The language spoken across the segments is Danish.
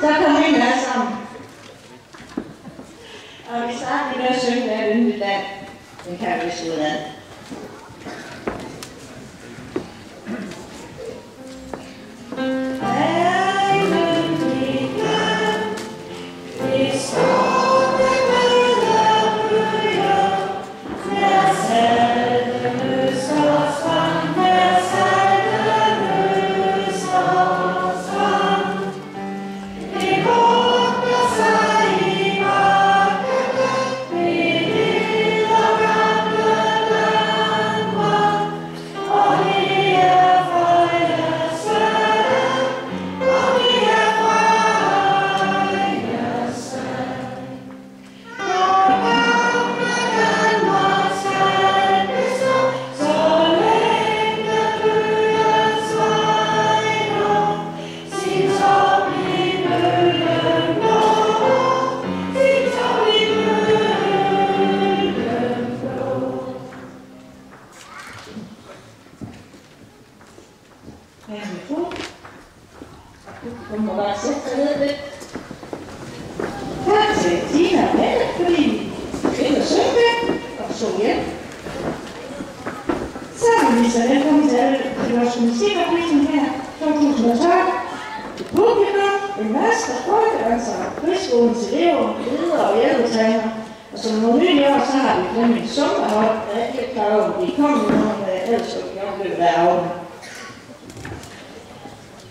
Så kom vi med sammen. Og vi starter med at synge der yndigt land. Den kan vi vist ud af.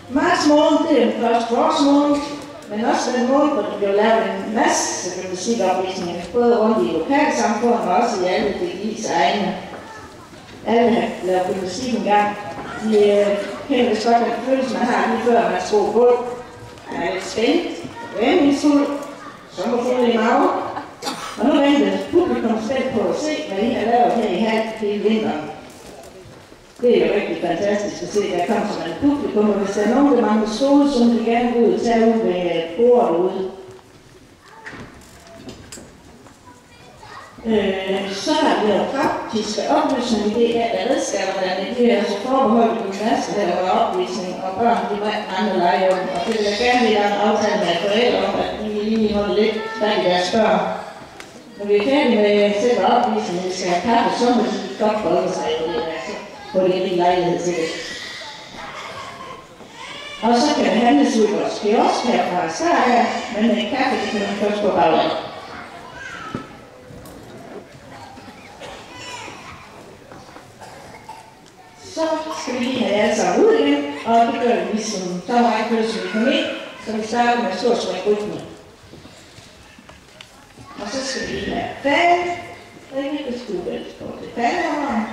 Marts måned, det er den første forårsmåned, men også den måned, hvor der blev lavet en masse musikopvisninger, både rundt i lokalsamfundet og også i alle DGI's egne. Alle har lavet musik en gang. De kender vist godt den følelse, man har lige før man skulle på. Man er lidt spændt, vendningsfuld, sommerfuld i maven. Og nu venter publikum spændt på at se, hvad I har lavet her i halv hele vinteren. Det er jo rigtig fantastisk at se, at der kommer sådan et publikum, og hvis der er nogen, der mangler skole, så vil de gerne gå ud og tage ud med bordet derude. Så har vi jo praktiske oplysninger i det her, der redskaberne, det er altså forbeholdt på klasse, der var opvisning, og børn, de var andre legerum, og det vil jeg gerne lige have en aftale med forældre om, at de lige holde lidt fat i deres børn. Når vi er færdige med selve opvisningen, vi skal have kaffe, så må de godt holde sig i det der. På det rige lejlighed til det. Og så kan det handles ud i vores kiosk her fra Sverige, men kaffe, det kan man først gå bagland. Så skal vi lige have alle sammen ud igen, og det gør vi ligesom så meget kød, som vi kommer ind, så vi starter med stor rytme. Og så skal vi lige have fag, det er ikke skudt på det faghaveren.